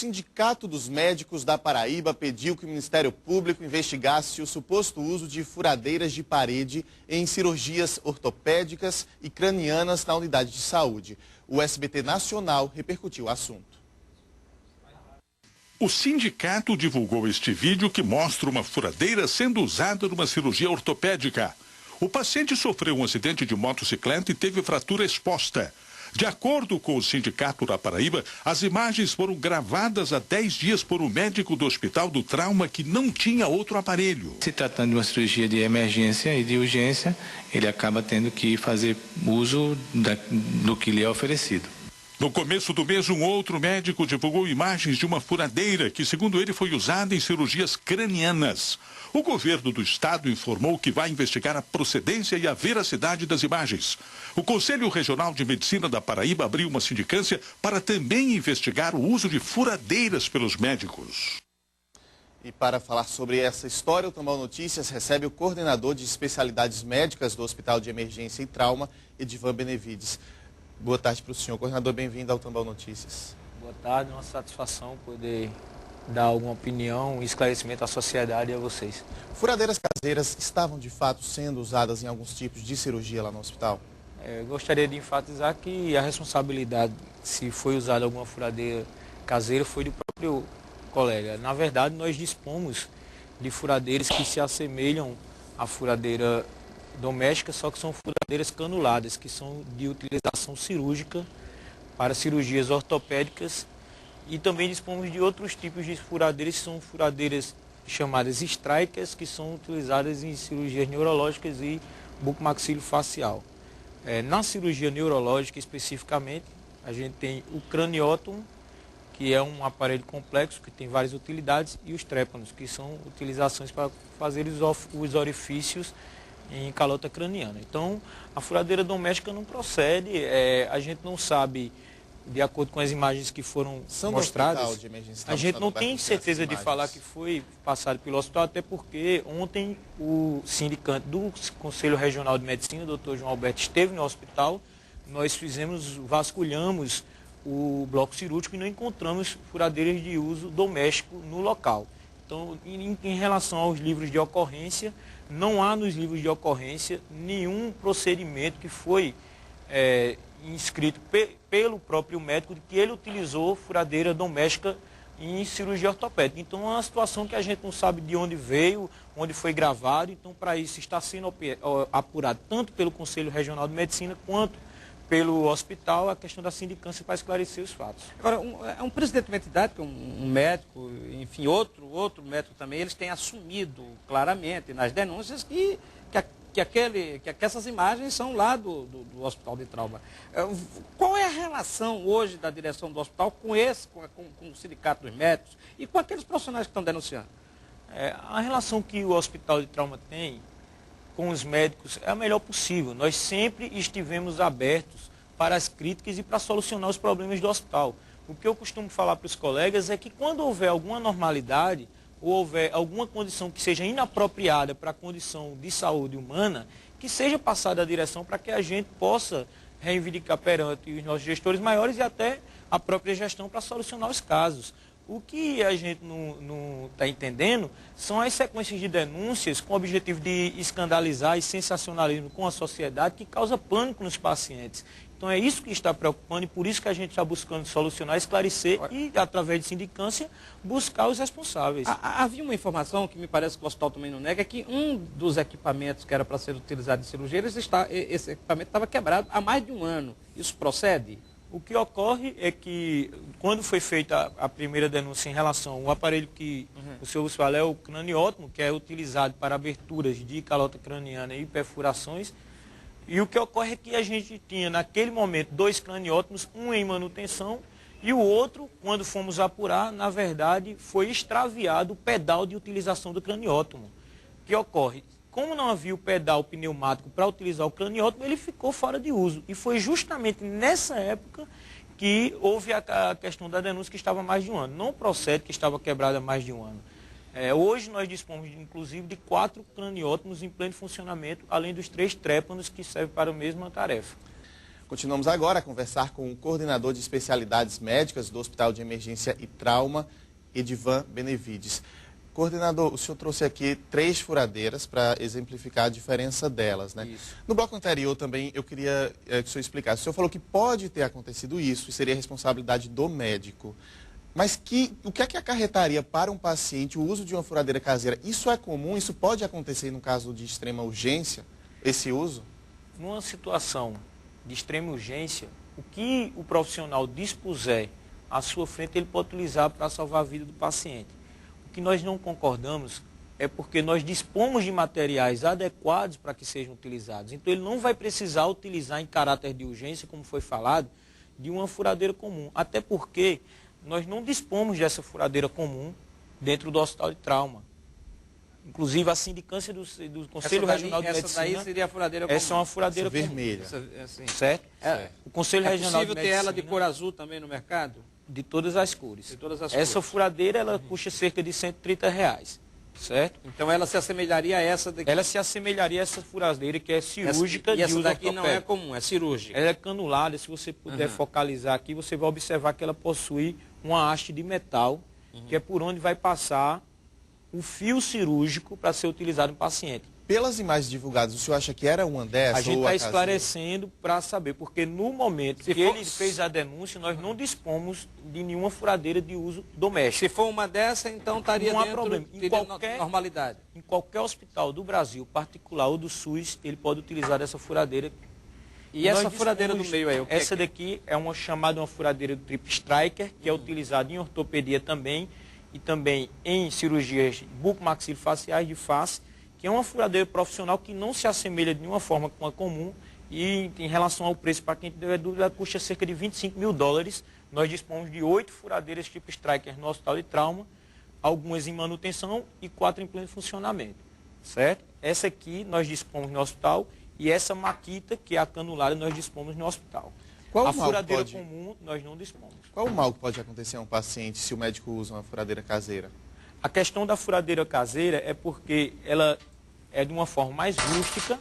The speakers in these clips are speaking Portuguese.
Sindicato dos Médicos da Paraíba pediu que o Ministério Público investigasse o suposto uso de furadeiras de parede em cirurgias ortopédicas e cranianas na unidade de saúde. O SBT Nacional repercutiu o assunto. O sindicato divulgou este vídeo que mostra uma furadeira sendo usada numa cirurgia ortopédica. O paciente sofreu um acidente de motocicleta e teve fratura exposta. De acordo com o Sindicato da Paraíba, as imagens foram gravadas há 10 dias por um médico do Hospital do Trauma que não tinha outro aparelho. Se tratando de uma cirurgia de emergência e de urgência, ele acaba tendo que fazer uso do que lhe é oferecido. No começo do mês, um outro médico divulgou imagens de uma furadeira que, segundo ele, foi usada em cirurgias cranianas. O governo do estado informou que vai investigar a procedência e a veracidade das imagens. O Conselho Regional de Medicina da Paraíba abriu uma sindicância para também investigar o uso de furadeiras pelos médicos. E para falar sobre essa história, o Tambor Notícias recebe o coordenador de especialidades médicas do Hospital de Emergência e Trauma, Edivan Benevides. Boa tarde para o senhor. Coordenador, bem-vindo ao Tambor Notícias. Boa tarde, uma satisfação poder dar alguma opinião e esclarecimento à sociedade e a vocês. Furadeiras caseiras estavam de fato sendo usadas em alguns tipos de cirurgia lá no hospital? Eu gostaria de enfatizar que a responsabilidade, se foi usada alguma furadeira caseira, foi do próprio colega. Na verdade, nós dispomos de furadeiras que se assemelham à furadeira doméstica, só que são furadeiras canuladas, que são de utilização cirúrgica para cirurgias ortopédicas, e também dispomos de outros tipos de furadeiras, que são furadeiras chamadas strikers, que são utilizadas em cirurgias neurológicas e bucomaxilofacial. Na cirurgia neurológica especificamente, a gente tem o craniótomo, que é um aparelho complexo que tem várias utilidades, e os trépanos, que são utilizações para fazer os orifícios em calota craniana. Então, a furadeira doméstica não procede, a gente não sabe, de acordo com as imagens que foram mostradas, a gente não tem certeza de falar que foi passado pelo hospital, até porque ontem o sindicante do Conselho Regional de Medicina, Dr. João Alberto, esteve no hospital, nós vasculhamos o bloco cirúrgico e não encontramos furadeiras de uso doméstico no local. Então, em relação aos livros de ocorrência, não há nos livros de ocorrência nenhum procedimento que foi inscrito pelo próprio médico de que ele utilizou furadeira doméstica em cirurgia ortopédica. Então é uma situação que a gente não sabe de onde veio, onde foi gravado. Então, para isso, está sendo apurado tanto pelo Conselho Regional de Medicina quanto pelo hospital a questão da sindicância para esclarecer os fatos. Agora, um presidente de uma entidade, um médico, enfim, outro médico também, eles têm assumido claramente nas denúncias que essas imagens são lá do Hospital de Trauma. Qual é a relação hoje da direção do hospital com o Sindicato dos Médicos e com aqueles profissionais que estão denunciando? A relação que o Hospital de Trauma tem com os médicos é a melhor possível. Nós sempre estivemos abertos para as críticas e para solucionar os problemas do hospital. O que eu costumo falar para os colegas é que quando houver alguma normalidade ou houver alguma condição que seja inapropriada para a condição de saúde humana, que seja passada à direção para que a gente possa reivindicar perante os nossos gestores maiores e até a própria gestão para solucionar os casos. O que a gente não está entendendo são as sequências de denúncias com o objetivo de escandalizar e sensacionalismo com a sociedade que causa pânico nos pacientes. Então é isso que está preocupando e por isso que a gente está buscando solucionar, esclarecer e, através de sindicância, buscar os responsáveis. Havia uma informação que me parece que o hospital também não nega, que um dos equipamentos que era para ser utilizado em cirurgia, esse equipamento estava quebrado há mais de um ano. Isso procede? O que ocorre é que, quando foi feita a primeira denúncia em relação ao aparelho que o senhor fala, é o craniótomo, que é utilizado para aberturas de calota craniana e perfurações, e o que ocorre é que a gente tinha, naquele momento, 2 craniótomos, um em manutenção, e o outro, quando fomos apurar, na verdade, foi extraviado o pedal de utilização do craniótomo. O que ocorre? Como não havia o pedal pneumático para utilizar o craniótomo, ele ficou fora de uso. E foi justamente nessa época que houve a questão da denúncia que estava há mais de um ano. Não procede que estava quebrada há mais de um ano. Hoje nós dispomos, inclusive, de 4 craniótomos em pleno funcionamento, além dos 3 trépanos que servem para a mesma tarefa. Continuamos agora a conversar com o coordenador de especialidades médicas do Hospital de Emergência e Trauma, Edivan Benevides. Coordenador, o senhor trouxe aqui 3 furadeiras para exemplificar a diferença delas, né? Isso. No bloco anterior também eu queria que o senhor explicasse. O senhor falou que pode ter acontecido isso e seria responsabilidade do médico. Mas o que é que acarretaria para um paciente o uso de uma furadeira caseira? Isso é comum? Isso pode acontecer no caso de extrema urgência, esse uso? Numa situação de extrema urgência, o que o profissional dispuser à sua frente, ele pode utilizar para salvar a vida do paciente. O que nós não concordamos é porque nós dispomos de materiais adequados para que sejam utilizados. Então, ele não vai precisar utilizar em caráter de urgência, como foi falado, de uma furadeira comum. Até porque nós não dispomos dessa furadeira comum dentro do hospital de trauma. Inclusive, a sindicância do Conselho Regional de Medicina... Essa daí seria a furadeira comum. Essa é uma furadeira comum. Vermelha. Certo? O Conselho Regional de Medicina... É possível ter ela de cor azul também no mercado? De todas as cores. De todas as Essa cores. furadeira, ela custa cerca de R$130, certo? Então ela se assemelharia a essa daqui? Ela se assemelharia a essa furadeira que é cirúrgica e essa de uso daqui não é ortopédico. comum, é cirúrgica. Ela é canulada, se você puder focalizar aqui, você vai observar que ela possui uma haste de metal, que é por onde vai passar o fio cirúrgico para ser utilizado no paciente. Pelas imagens divulgadas, o senhor acha que era uma dessas? A gente ou está caseira? esclarecendo para saber, porque no momento que ele fez a denúncia, nós não dispomos de nenhuma furadeira de uso doméstico. Se for uma dessa, então estaria Não há dentro problema. de normalidade. Em qualquer hospital do Brasil, particular ou do SUS, ele pode utilizar essa furadeira. E essa furadeira do meio aí? O que essa daqui é uma chamada uma furadeira do tipo striker, que é utilizada em ortopedia também, e também em cirurgias bucomaxilofaciais de face, que é uma furadeira profissional que não se assemelha de nenhuma forma com a comum, e em relação ao preço, para quem tiver dúvida, custa cerca de $25 mil. Nós dispomos de 8 furadeiras tipo striker no hospital de trauma, algumas em manutenção e 4 em pleno funcionamento, certo? Essa aqui nós dispomos no hospital e essa maquita, que é a canulada, nós dispomos no hospital. Qual a mal furadeira pode... comum nós não dispomos. Qual o mal que pode acontecer a um paciente se o médico usa uma furadeira caseira? A questão da furadeira caseira é porque ela é de uma forma mais rústica,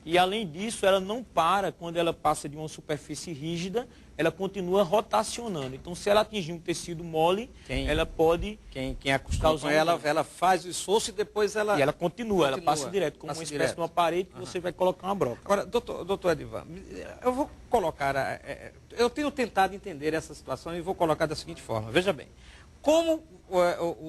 e além disso ela não para quando ela passa de uma superfície rígida, ela continua rotacionando. Então, se ela atingir um tecido mole, ela pode Quem acostuma com ela faz o esforço e depois ela... E ela continua, ela passa direto, como uma espécie de uma parede que você vai colocar uma broca. Agora, doutor Edivan, eu vou colocar... eu tenho tentado entender essa situação e vou colocar da seguinte forma. Veja bem, como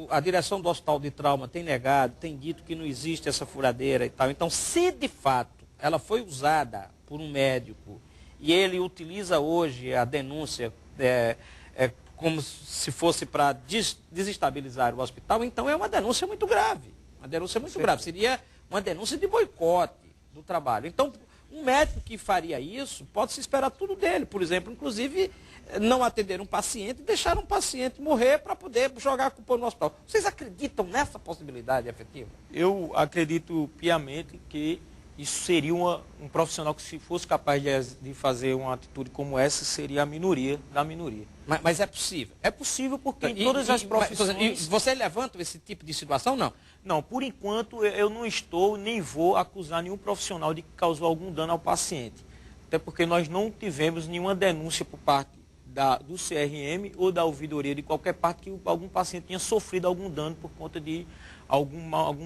a direção do Hospital de Trauma tem negado, tem dito que não existe essa furadeira e tal, então, se de fato ela foi usada por um médico e ele utiliza hoje a denúncia como se fosse para desestabilizar o hospital, então é uma denúncia muito grave. Uma denúncia muito grave. Seria uma denúncia de boicote do trabalho. Então, um médico que faria isso, pode-se esperar tudo dele. Por exemplo, inclusive, não atender um paciente e deixar um paciente morrer para poder jogar a culpa no hospital. Vocês acreditam nessa possibilidade efetiva? Eu acredito piamente que isso seria um profissional que, se fosse capaz de fazer uma atitude como essa, seria a minoria da minoria. Mas é possível? É possível porque em todas as profissões... Você levanta esse tipo de situação, não? Não, por enquanto eu não estou nem vou acusar nenhum profissional de que causou algum dano ao paciente. Até porque nós não tivemos nenhuma denúncia por parte do CRM ou da ouvidoria de qualquer parte que algum paciente tenha sofrido algum dano por conta de algum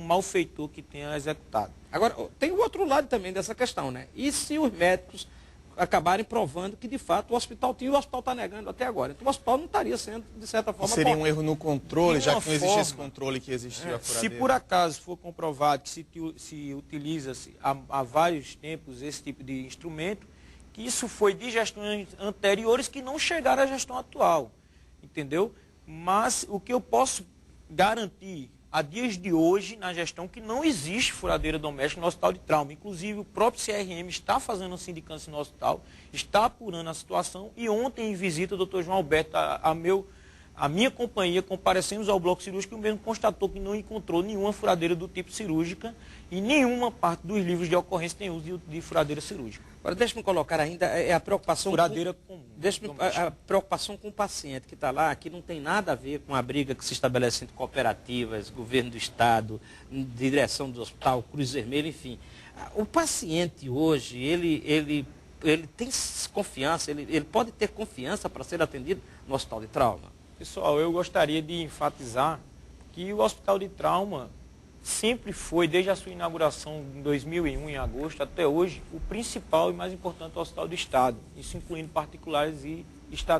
malfeitor que tenha executado. Agora, tem o outro lado também dessa questão, né? E se os médicos acabarem provando que, de fato, o hospital tinha e o hospital está negando até agora? Então, o hospital não estaria sendo, de certa forma... Seria um erro no controle, já que não existe esse controle que existiu a furadeira? Se por acaso for comprovado que se utiliza-se há vários tempos esse tipo de instrumento, que isso foi de gestões anteriores que não chegaram à gestão atual, entendeu? Mas o que eu posso garantir a dias de hoje, na gestão, que não existe furadeira doméstica no hospital de trauma. Inclusive, o próprio CRM está fazendo uma sindicância no hospital, está apurando a situação. E ontem, em visita, o doutor João Alberto, a minha companhia, comparecemos ao bloco cirúrgico, e o mesmo constatou que não encontrou nenhuma furadeira do tipo cirúrgica e nenhuma parte dos livros de ocorrência tem uso de furadeira cirúrgica. Agora, deixa-me colocar ainda a preocupação... Furadeira comum. A preocupação com o paciente que está lá, que não tem nada a ver com a briga que se estabelece entre cooperativas, governo do Estado, direção do hospital, Cruz Vermelha, enfim. O paciente hoje, ele ele tem confiança, ele pode ter confiança para ser atendido no hospital de trauma? Pessoal, eu gostaria de enfatizar que o Hospital de Trauma sempre foi, desde a sua inauguração em 2001, em agosto, até hoje, o principal e mais importante hospital do Estado, isso incluindo particulares e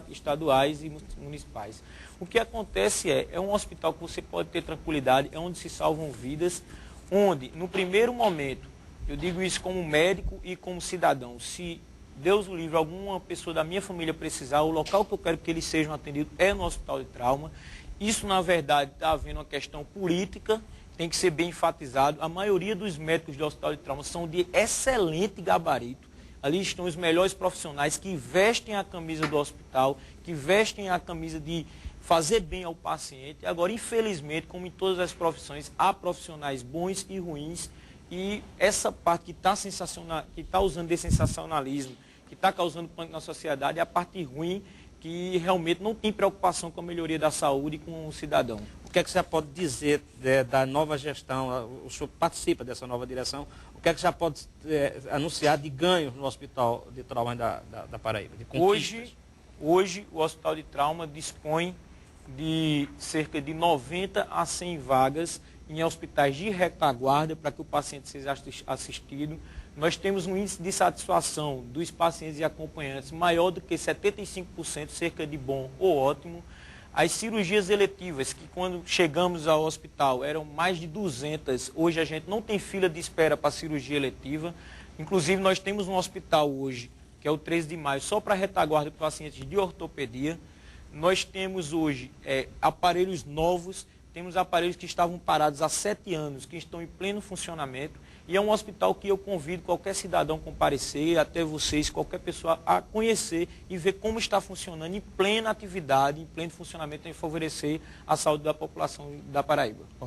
estaduais e municipais. O que acontece é um hospital que você pode ter tranquilidade, é onde se salvam vidas, onde, no primeiro momento, eu digo isso como médico e como cidadão, se Deus o livre, alguma pessoa da minha família precisar, o local que eu quero que eles sejam atendidos é no Hospital de Trauma. Isso, na verdade, está havendo uma questão política, tem que ser bem enfatizado. A maioria dos médicos do Hospital de Trauma são de excelente gabarito. Ali estão os melhores profissionais que vestem a camisa do hospital, que vestem a camisa de fazer bem ao paciente. Agora, infelizmente, como em todas as profissões, há profissionais bons e ruins. E essa parte que está usando de sensacionalismo, que está causando pânico na sociedade, é a parte ruim, que realmente não tem preocupação com a melhoria da saúde e com o cidadão. O que é que você já pode dizer da nova gestão? O senhor participa dessa nova direção. O que é que já pode anunciar de ganhos no Hospital de Trauma da Paraíba? De hoje, o Hospital de Trauma dispõe de cerca de 90 a 100 vagas em hospitais de retaguarda para que o paciente seja assistido. Nós temos um índice de satisfação dos pacientes e acompanhantes maior do que 75%, cerca de bom ou ótimo. As cirurgias eletivas, que quando chegamos ao hospital eram mais de 200, hoje a gente não tem fila de espera para cirurgia eletiva. Inclusive, nós temos um hospital hoje, que é o 13 de maio, só para retaguarda de pacientes de ortopedia. Nós temos hoje aparelhos novos, temos aparelhos que estavam parados há 7 anos, que estão em pleno funcionamento. E é um hospital que eu convido qualquer cidadão a comparecer, até vocês, qualquer pessoa, a conhecer e ver como está funcionando em plena atividade, em pleno funcionamento, em favorecer a saúde da população da Paraíba.